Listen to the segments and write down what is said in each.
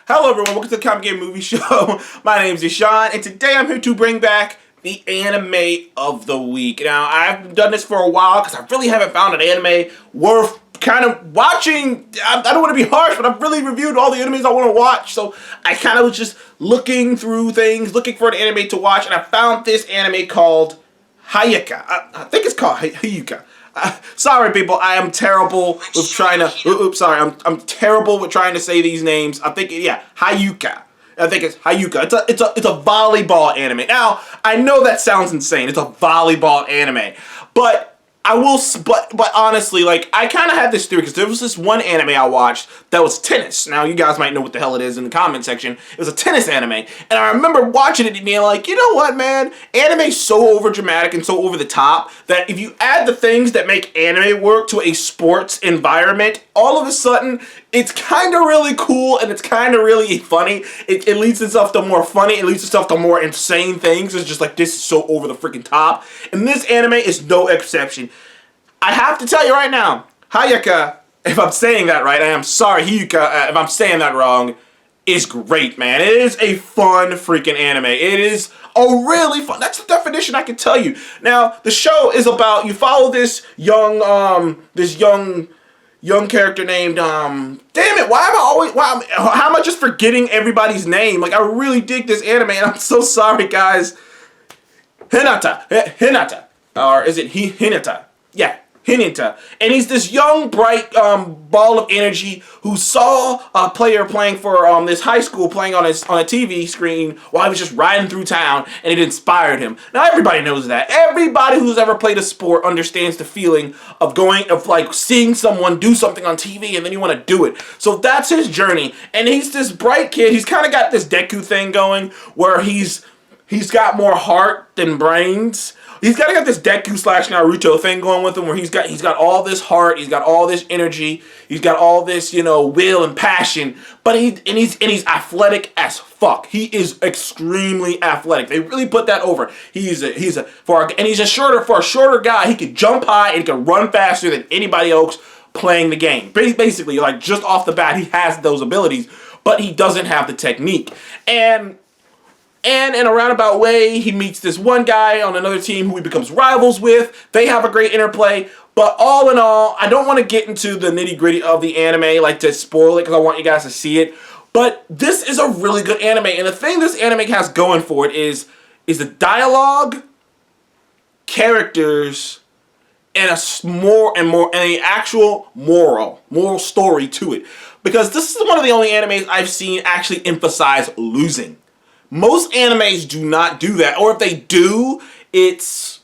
Hello everyone, welcome to the Comic Game Movie Show. My name is Ishan, and today I'm here to bring back the anime of the week. Now, I've done this for a while because I really haven't found an anime worth kind of watching. I don't want to be harsh, but I've really reviewed all the animes I want to watch, so I kind of was just looking through things, looking for an anime to watch, and I found this anime called Haikyu. I think it's called Haikyu. Sorry, people. I am terrible with trying to. Oops, sorry. I'm terrible with trying to say these names. I think Haikyu. I think it's Haikyu. It's a volleyball anime. Now I know that sounds insane. It's a volleyball anime, but but honestly, like, I kind of had this theory because there was this one anime I watched that was tennis. Now, you guys might know what the hell it is in the comment section. It was a tennis anime, and I remember watching it and being like, you know what, man? Anime's so over dramatic and so over the top that if you add the things that make anime work to a sports environment, all of a sudden, it's kind of really cool and it's kind of really funny. It leads itself to more funny. It leads itself to more insane things. It's just like, this is so over the freaking top. And this anime is no exception. I have to tell you right now, Haikyu, if I'm saying that right, I am sorry, Haikyu, if I'm saying that wrong, is great, man. It is a fun freaking anime. It is a really fun, that's the definition I can tell you. Now, the show is about, you follow this young character named, damn it, how am I just forgetting everybody's name? Like, I really dig this anime, and I'm so sorry, guys. Hinata, or is it Hinata? Yeah, Hinata. And he's this young, bright ball of energy who saw a player playing for this high school playing on a TV screen while he was just riding through town, and it inspired him. Now, everybody knows that. Everybody who's ever played a sport understands the feeling of like seeing someone do something on TV and then you want to do it. So that's his journey. And he's this bright kid. He's kind of got this Deku thing going where he's got more heart than brains. He's got this Deku / Naruto thing going with him where he's got all this heart, he's got all this energy, he's got all this, will and passion, but he's athletic as fuck. He is extremely athletic. They really put that over. For a shorter guy, he can jump high and he can run faster than anybody else playing the game. Basically, like, just off the bat, he has those abilities, but he doesn't have the technique. And in a roundabout way, he meets this one guy on another team who he becomes rivals with. They have a great interplay. But all in all, I don't want to get into the nitty-gritty of the anime, like to spoil it, because I want you guys to see it. But this is a really good anime. And the thing this anime has going for it is the dialogue, characters, and an actual moral story to it. Because this is one of the only animes I've seen actually emphasize losing. Most animes do not do that, or if they do, it's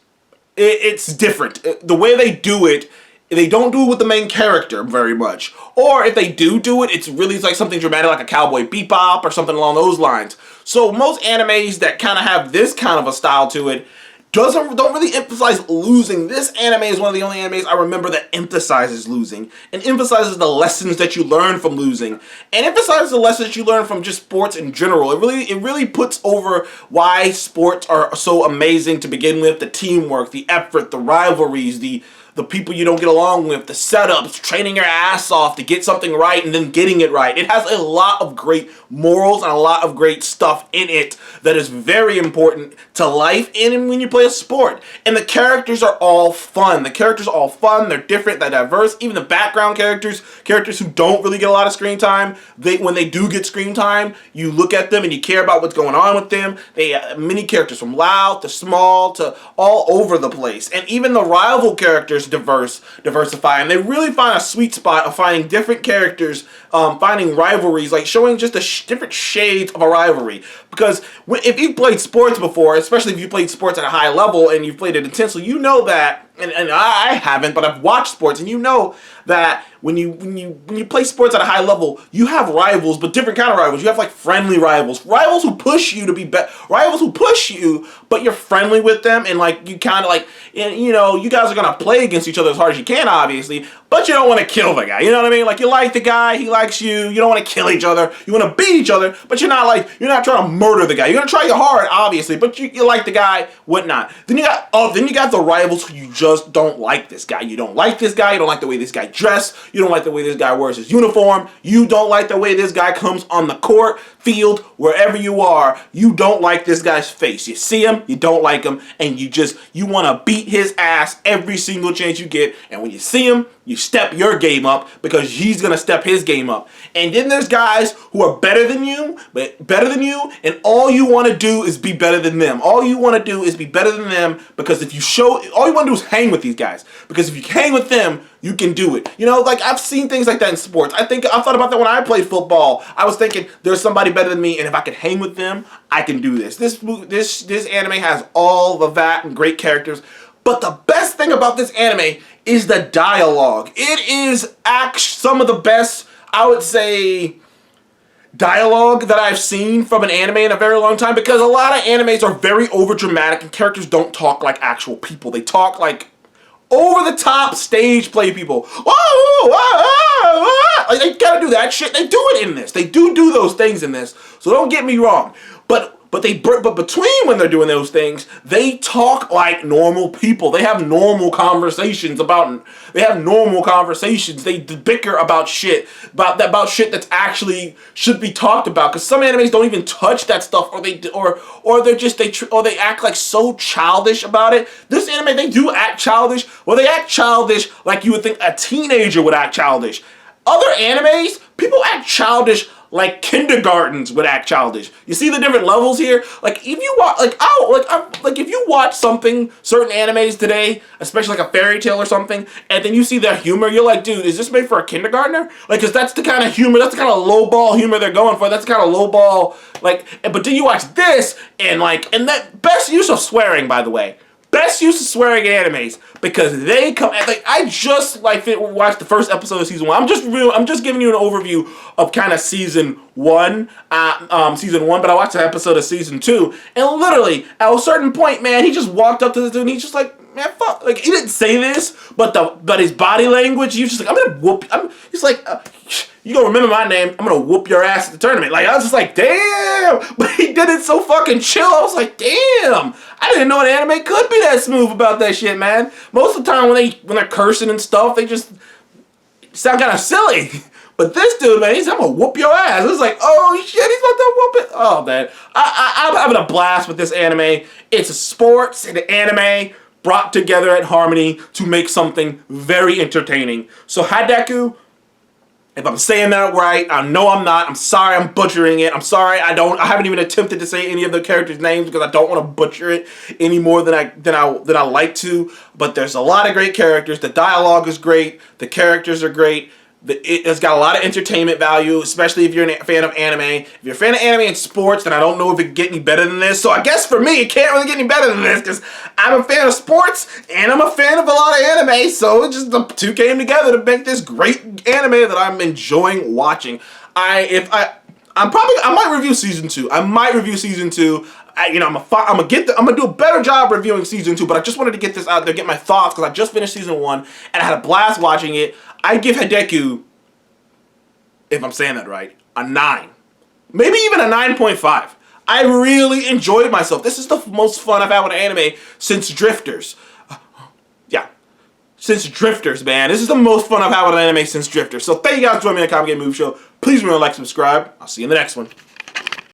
different. The way they do it, they don't do it with the main character very much. Or if they do it, it's really like something dramatic like a Cowboy Bebop or something along those lines. So most animes that kind of have this kind of a style to it don't really emphasize losing. This anime is one of the only animes I remember that emphasizes losing and emphasizes the lessons that you learn from losing and emphasizes the lessons that you learn from just sports in general. It really puts over why sports are so amazing to begin with: the teamwork, the effort, the rivalries, the people you don't get along with, the setups, training your ass off to get something right and then getting it right. It has a lot of great morals and a lot of great stuff in it that is very important to life and when you play a sport. And the characters are all fun. They're different, they're diverse. Even the background characters who don't really get a lot of screen time, when they do get screen time, you look at them and you care about what's going on with them. They many characters from loud to small to all over the place. And even the rival characters diversify, and they really find a sweet spot of finding different characters, finding rivalries, like showing just different shades of a rivalry. Because if you've played sports before, especially if you played sports at a high level and you've played it intensely, you know that, and I haven't, but I've watched sports, and you know that when you play sports at a high level, you have rivals, but different kind of rivals. You have like friendly rivals who push you to be better, rivals who push you, but you're friendly with them, and like you kind of like, you guys are gonna play against each other as hard as you can, obviously, but you don't want to kill the guy. You know what I mean? Like, you like the guy, he likes you. You don't want to kill each other. You want to beat each other, but you're not trying to murder the guy. You're gonna try your hard, obviously, but you like the guy, whatnot. Then you got the rivals who you just don't like this guy. You don't like this guy. You don't like the way this guy dressed. You don't like the way this guy wears his uniform. You don't like the way this guy comes on the court, field, wherever you are. You don't like this guy's face. You see him, you don't like him, and you want to beat his ass every single chance you get. And when you see him, you step your game up because he's gonna step his game up. And then there's guys who are better than you, and all you want to do is be better than them. All you want to do is be better than them because all you want to do is hang with these guys. Because if you hang with them, you can do it. You know, like, I've seen things like that in sports. I thought about that when I played football. I was thinking there's somebody better than me, and if I could hang with them, I can do this. This anime has all of that and great characters. But the best thing about this anime is the dialogue. It is some of the best, I would say, dialogue that I've seen from an anime in a very long time, because a lot of animes are very overdramatic and characters don't talk like actual people. They talk like over-the-top stage play people. Whoa, whoa, whoa, whoa. Like, they gotta do that shit. They do it in this. They do those things in this. So don't get me wrong. But between when they're doing those things, they talk like normal people. They have normal conversations They bicker about shit, about shit that's actually should be talked about. Because some animes don't even touch that stuff, or they act like so childish about it. This anime, they do act childish. Well, they act childish like you would think a teenager would act childish. Other animes, people act childish like kindergartens would act childish. You see the different levels here? Like, if you watch, if you watch certain animes today, especially like a fairy tale or something, and then you see their humor, you're like, dude, is this made for a kindergartner? Like, cause that's the kind of humor, that's the kind of lowball humor they're going for. That's the kind of lowball, but then you watch this, and that best use of swearing, by the way. Best use of swearing in animes, because they come I just watched the first episode of season 1. I'm just giving you an overview of kind of season 1, but I watched an episode of season 2, and literally at a certain point, man, he just walked up to the dude and he's just like, man, fuck, like, he didn't say this, but his body language, he was just like, he's like, you gonna remember my name, I'm gonna whoop your ass at the tournament. Like, I was just like, damn, but he did it so fucking chill. I was like, damn, I didn't know an anime could be that smooth about that shit, man. Most of the time when they're cursing and stuff, they just sound kind of silly. But this dude, man, I'm gonna whoop your ass. It's like, oh shit, he's about to whoop it. Oh, man, I'm having a blast with this anime. It's a sports and anime brought together at Harmony to make something very entertaining. So Haideku, if I'm saying that right, I know I'm not. I'm sorry I'm butchering it. I'm sorry I haven't even attempted to say any of the characters' names because I don't want to butcher it any more than I like to. But there's a lot of great characters. The dialogue is great. The characters are great. It's got a lot of entertainment value, especially if you're a fan of anime. If you're a fan of anime and sports, then I don't know if it can get any better than this. So I guess for me, it can't really get any better than this because I'm a fan of sports and I'm a fan of a lot of anime. So it just the two came together to make this great anime that I'm enjoying watching. I might review season 2. I'm gonna do a better job reviewing season 2. But I just wanted to get this out there, get my thoughts, because I just finished season 1 and I had a blast watching it. I give Haideku, if I'm saying that right, a 9. Maybe even a 9.5. I really enjoyed myself. This is the most fun I've had with an anime since Drifters. Since Drifters, man. This is the most fun I've had with an anime since Drifters. So thank you guys for joining me on the Comic Game Movie Show. Please remember to like, subscribe. I'll see you in the next one.